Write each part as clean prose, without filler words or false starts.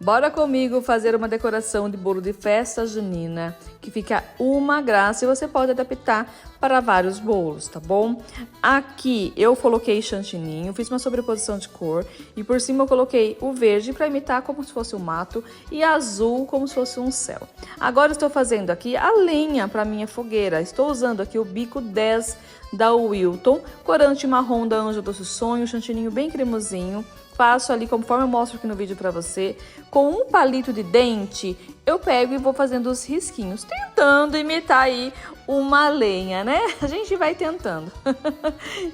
Bora comigo fazer uma decoração de bolo de festa junina, que fica uma graça e você pode adaptar para vários bolos, tá bom? Aqui eu coloquei chantininho, fiz uma sobreposição de cor e por cima eu coloquei o verde para imitar como se fosse um mato e azul como se fosse um céu. Agora estou fazendo aqui a lenha para minha fogueira. Estou usando aqui o bico 10 da Wilton, corante marrom da Anjo Doce Sonho, chantininho bem cremosinho. Faço ali conforme eu mostro aqui no vídeo pra você. Com um palito de dente, eu pego e vou fazendo os risquinhos, tentando imitar aí uma lenha, né? A gente vai tentando.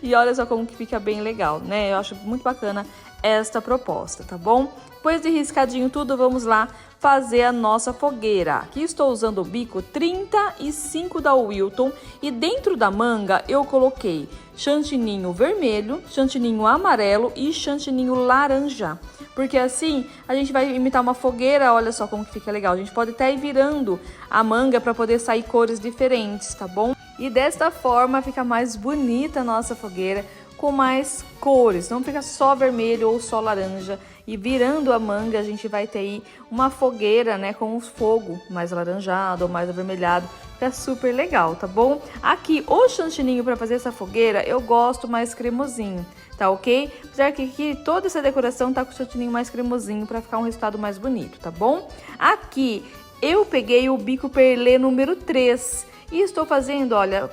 E olha só como que fica bem legal, né? Eu acho muito bacana esta proposta, tá bom? Depois de riscadinho tudo, vamos lá fazer a nossa fogueira. Aqui estou usando o bico 35 da Wilton e dentro da manga eu coloquei chantininho vermelho, chantininho amarelo e chantininho laranja. Porque assim a gente vai imitar uma fogueira, olha só como que fica legal. A gente pode até ir virando a manga para poder sair cores diferentes, tá bom? E desta forma fica mais bonita a nossa fogueira, com mais cores, não fica só vermelho ou só laranja. E virando a manga, a gente vai ter aí uma fogueira, né, com o fogo mais alaranjado ou mais avermelhado. Fica super legal, tá bom? Aqui, o chantininho para fazer essa fogueira, eu gosto mais cremosinho, tá ok? Apesar que aqui toda essa decoração tá com o chantininho mais cremosinho para ficar um resultado mais bonito, tá bom? Aqui, eu peguei o bico perlê número 3 e estou fazendo, olha,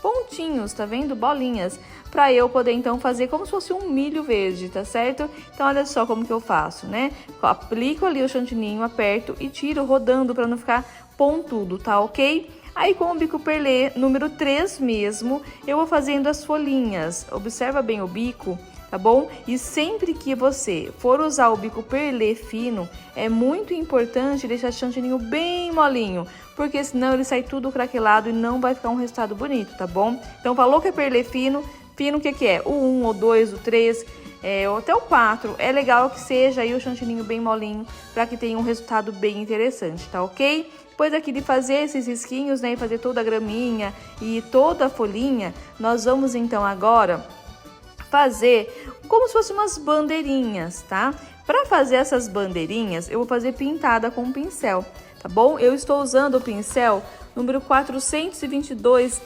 pontinhos, tá vendo? Bolinhas, para eu poder então fazer como se fosse um milho verde, tá certo? Então olha só como que eu faço, né? Aplico ali o chantininho, aperto e tiro rodando para não ficar pontudo, tá ok? Aí com o bico perlê número 3 mesmo, eu vou fazendo as folhinhas. Observa bem o bico, tá bom? E sempre que você for usar o bico perlê fino, é muito importante deixar o chantininho bem molinho, porque senão ele sai tudo craquelado e não vai ficar um resultado bonito, tá bom? Então falou que é perlê fino, fino o que é? O 1, o 2, o 3, ou até o 4. É legal que seja aí o chantininho bem molinho, para que tenha um resultado bem interessante, tá ok? Depois aqui de fazer esses risquinhos, né, e fazer toda a graminha e toda a folhinha, nós vamos então agora fazer como se fossem umas bandeirinhas, tá? Para fazer essas bandeirinhas, eu vou fazer pintada com um pincel, tá bom? Eu estou usando o pincel número 422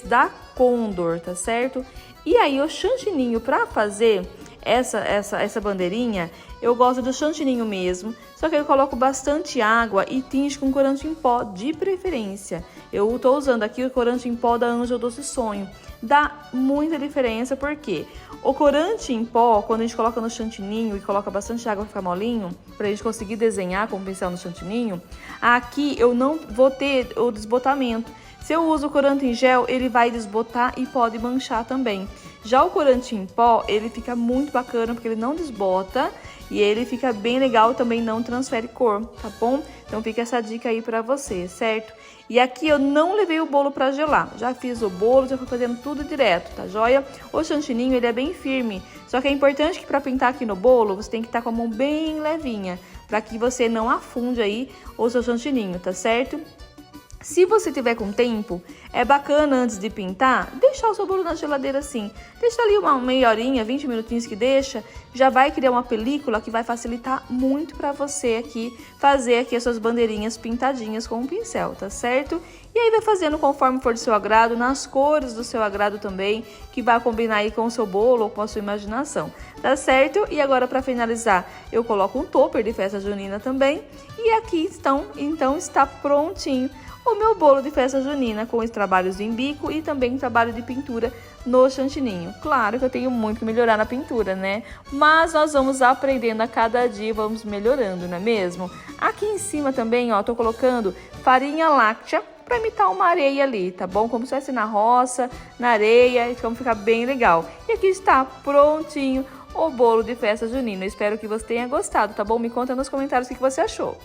da Condor, tá certo? E aí o chantininho para fazer essa bandeirinha, eu gosto do chantininho mesmo, só que eu coloco bastante água e tinge com corante em pó de preferência. Eu tô usando aqui o corante em pó da Anjo Doce Sonho. Dá muita diferença porque o corante em pó, quando a gente coloca no chantininho e coloca bastante água para ficar molinho, pra gente conseguir desenhar com o pincel no chantininho, aqui eu não vou ter o desbotamento. Se eu uso o corante em gel, ele vai desbotar e pode manchar também. Já o corante em pó, ele fica muito bacana porque ele não desbota e ele fica bem legal, também não transfere cor, tá bom? Então fica essa dica aí pra você, certo? E aqui eu não levei o bolo pra gelar, já fiz o bolo, já fui fazendo tudo direto, tá joia? O chantininho, ele é bem firme, só que é importante que pra pintar aqui no bolo, você tem que estar com a mão bem levinha, pra que você não afunde aí o seu chantininho, tá certo? Se você tiver com tempo, é bacana antes de pintar, deixar o seu bolo na geladeira assim. Deixa ali uma meia horinha, 20 minutinhos que deixa, já vai criar uma película que vai facilitar muito para você aqui fazer aqui as suas bandeirinhas pintadinhas com o pincel, tá certo? E aí vai fazendo conforme for do seu agrado, nas cores do seu agrado também, que vai combinar aí com o seu bolo ou com a sua imaginação, tá certo? E agora para finalizar, eu coloco um topper de festa junina também, e aqui então está prontinho o meu bolo de festa junina com os trabalhos em bico e também trabalho de pintura no chantininho. Claro que eu tenho muito que melhorar na pintura, né? Mas nós vamos aprendendo a cada dia, vamos melhorando, não é mesmo? Aqui em cima também, ó, tô colocando farinha láctea para imitar uma areia ali, tá bom? Como se fosse na roça, na areia, então fica bem legal. E aqui está prontinho o bolo de festa junina. Eu espero que você tenha gostado, tá bom? Me conta nos comentários o que você achou.